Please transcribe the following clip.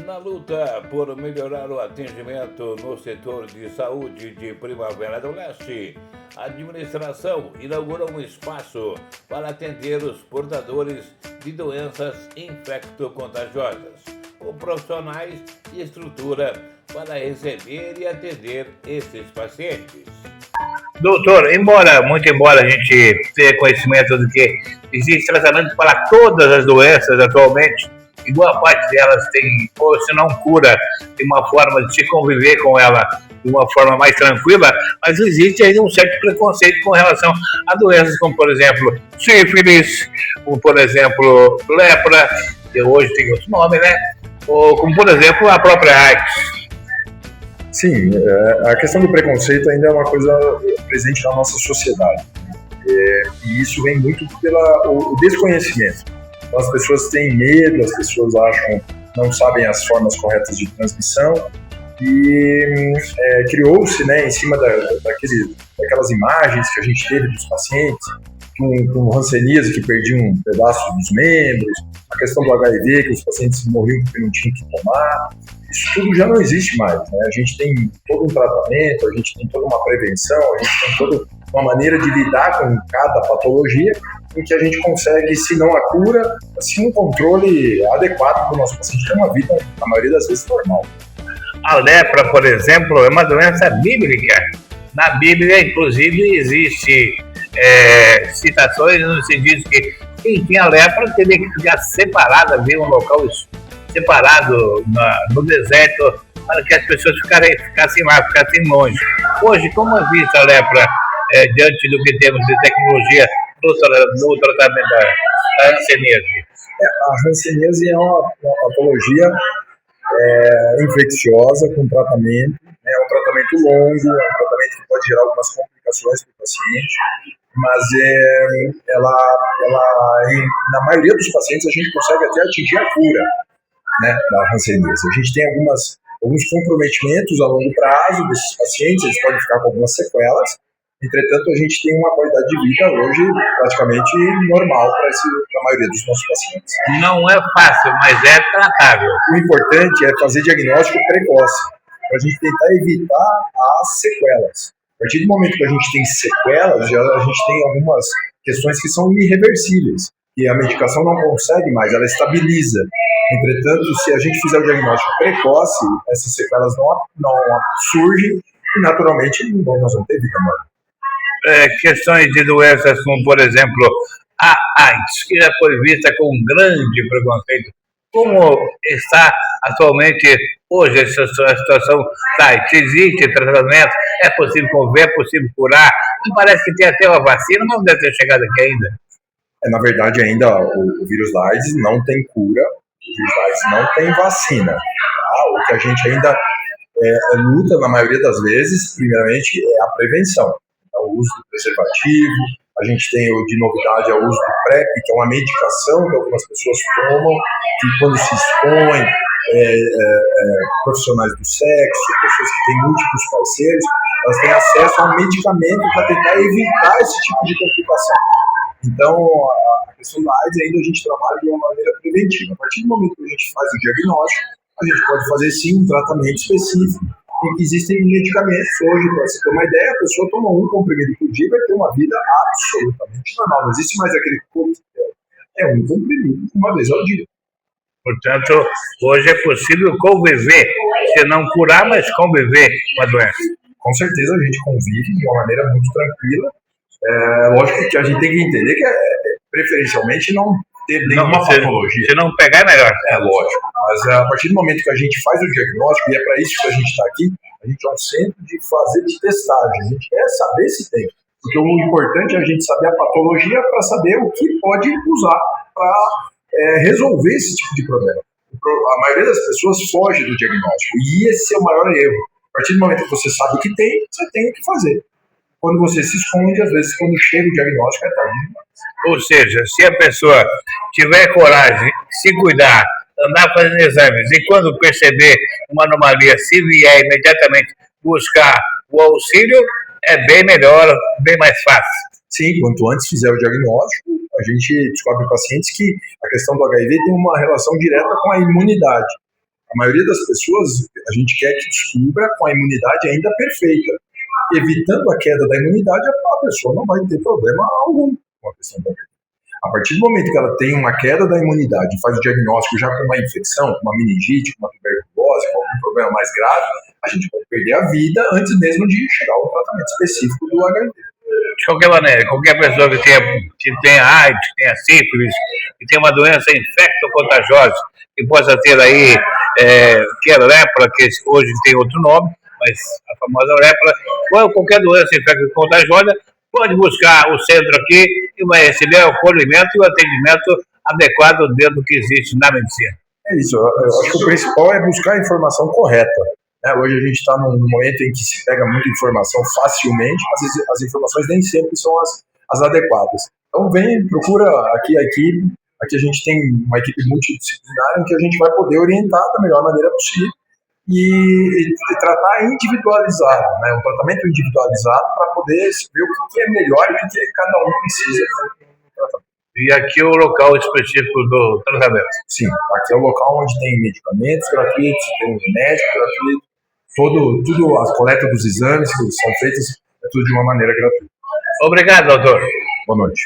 Na luta por melhorar o atendimento no setor de saúde de Primavera do Leste, a administração inaugurou um espaço para atender os portadores de doenças infecto-contagiosas, com profissionais e estrutura para receber e atender esses pacientes. Doutor, muito embora a gente tenha conhecimento de que existe tratamento para todas as doenças atualmente, e boa parte delas tem, ou se não cura, tem uma forma de se conviver com ela de uma forma mais tranquila, mas existe ainda um certo preconceito com relação a doenças como, por exemplo, sífilis, como, por exemplo, lepra, que hoje tem outro nome, né? Ou como, por exemplo, a própria AIDS. Sim, a questão do preconceito ainda é uma coisa presente na nossa sociedade. E isso vem muito pelo desconhecimento. Então, as pessoas têm medo, as pessoas não sabem as formas corretas de transmissão e criou-se, né, em cima daquelas imagens que a gente teve dos pacientes com hanseníase que perdiam pedaços dos membros, a questão do HIV, que os pacientes morriam porque não tinham que tomar. Isso tudo já não existe mais, né? A gente tem todo um tratamento, a gente tem toda uma prevenção, a gente tem toda uma maneira de lidar com cada patologia em que a gente consegue, se não a cura, assim, um controle adequado para o nosso paciente ter uma vida, na maioria das vezes, normal. A lepra, por exemplo, é uma doença bíblica. Na Bíblia, inclusive, existe citações no sentido que quem tinha lepra teria que ficar separado, havia um local separado no deserto para que as pessoas ficassem lá, ficassem longe. Hoje, como é vista a lepra diante do que temos de tecnologia no tratamento da hanseníase? A hanseníase é uma patologia infecciosa com tratamento, é um tratamento longo, é um tratamento que pode gerar algumas complicações para o paciente, mas na maioria dos pacientes a gente consegue até atingir a cura, né, da hanseníase. A gente tem alguns comprometimentos a longo prazo desses pacientes, eles podem ficar com algumas sequelas. Entretanto, a gente tem uma qualidade de vida hoje praticamente normal para a maioria dos nossos pacientes. Não é fácil, mas é tratável. O importante é fazer diagnóstico precoce, para a gente tentar evitar as sequelas. A partir do momento que a gente tem sequelas, a gente tem algumas questões que são irreversíveis, que a medicação não consegue mais, ela estabiliza. Entretanto, se a gente fizer o diagnóstico precoce, essas sequelas não surgem e, naturalmente, nós vamos ter vida normal. Questões de doenças como, por exemplo, a AIDS, que já foi vista com um grande preconceito. Como está atualmente hoje essa situação da AIDS? Existe tratamento? É possível conviver? É possível curar? Me parece que tem até uma vacina, mas não deve ter chegado aqui ainda. Na verdade, ainda o vírus da AIDS não tem cura, o vírus da AIDS não tem vacina. Tá? O que a gente ainda luta, na maioria das vezes, primeiramente, é a prevenção. O uso do preservativo, a gente tem de novidade o uso do PrEP, que é uma medicação que algumas pessoas tomam, que quando se expõem, profissionais do sexo, pessoas que têm múltiplos parceiros, elas têm acesso a um medicamento para tentar evitar esse tipo de complicação. Então, a questão da AIDS ainda a gente trabalha de uma maneira preventiva. A partir do momento que a gente faz o diagnóstico, a gente pode fazer sim um tratamento específico. E existem medicamentos hoje, para você ter uma ideia, a pessoa toma um comprimido por dia e vai ter uma vida absolutamente normal. Não existe mais aquele coquetel. É um comprimido uma vez ao dia. Portanto, hoje é possível conviver, se não curar, mas conviver com a doença. Com certeza a gente convive de uma maneira muito tranquila. Lógico que a gente tem que entender que preferencialmente não ter nenhuma patologia. Se não pegar, é melhor. É lógico. Mas a partir do momento que a gente faz o diagnóstico, e é para isso que a gente está aqui, a gente é um centro de fazer de testagem. A gente quer saber se tem. Porque o importante é a gente saber a patologia para saber o que pode usar para resolver esse tipo de problema. A maioria das pessoas foge do diagnóstico. E esse é o maior erro. A partir do momento que você sabe o que tem, você tem o que fazer. Quando você se esconde, às vezes, quando chega o diagnóstico, é tarde demais. Ou seja, se a pessoa tiver coragem, se cuidar, andar fazendo exames e quando perceber uma anomalia, se vier imediatamente buscar o auxílio, é bem melhor, bem mais fácil. Sim, quanto antes fizer o diagnóstico, a gente descobre em pacientes que a questão do HIV tem uma relação direta com a imunidade. A maioria das pessoas, a gente quer que descubra com a imunidade ainda perfeita. Evitando a queda da imunidade, a pessoa não vai ter problema algum com a questão da HIV. A partir do momento que ela tem uma queda da imunidade e faz o diagnóstico já com uma infecção, com uma meningite, com uma tuberculose, com algum problema mais grave, a gente pode perder a vida antes mesmo de chegar ao tratamento específico do HIV. De qualquer maneira, qualquer pessoa que tenha AIDS, que tenha sífilis, que tenha uma doença infecto-contagiosa, que possa ter aí, que é lepra, que hoje tem outro nome, mas a famosa lepra, ou qualquer doença infecto-contagiosa, pode buscar o centro aqui e vai receber o acolhimento e o atendimento adequado dentro do que existe na medicina. É isso, eu acho que o principal é buscar a informação correta. Hoje a gente está num momento em que se pega muita informação facilmente, mas as informações nem sempre são as adequadas. Então vem, procura aqui a equipe, aqui a gente tem uma equipe multidisciplinar em que a gente vai poder orientar da melhor maneira possível e tratar individualizado, um tratamento individualizado para poder ver o que é melhor e o que cada um precisa no tratamento. E aqui é o local específico do tratamento? Sim, aqui é o local onde tem medicamentos gratuitos, tem médico gratuito, tudo a coleta dos exames que são feitas é tudo de uma maneira gratuita. Obrigado, doutor. Boa noite.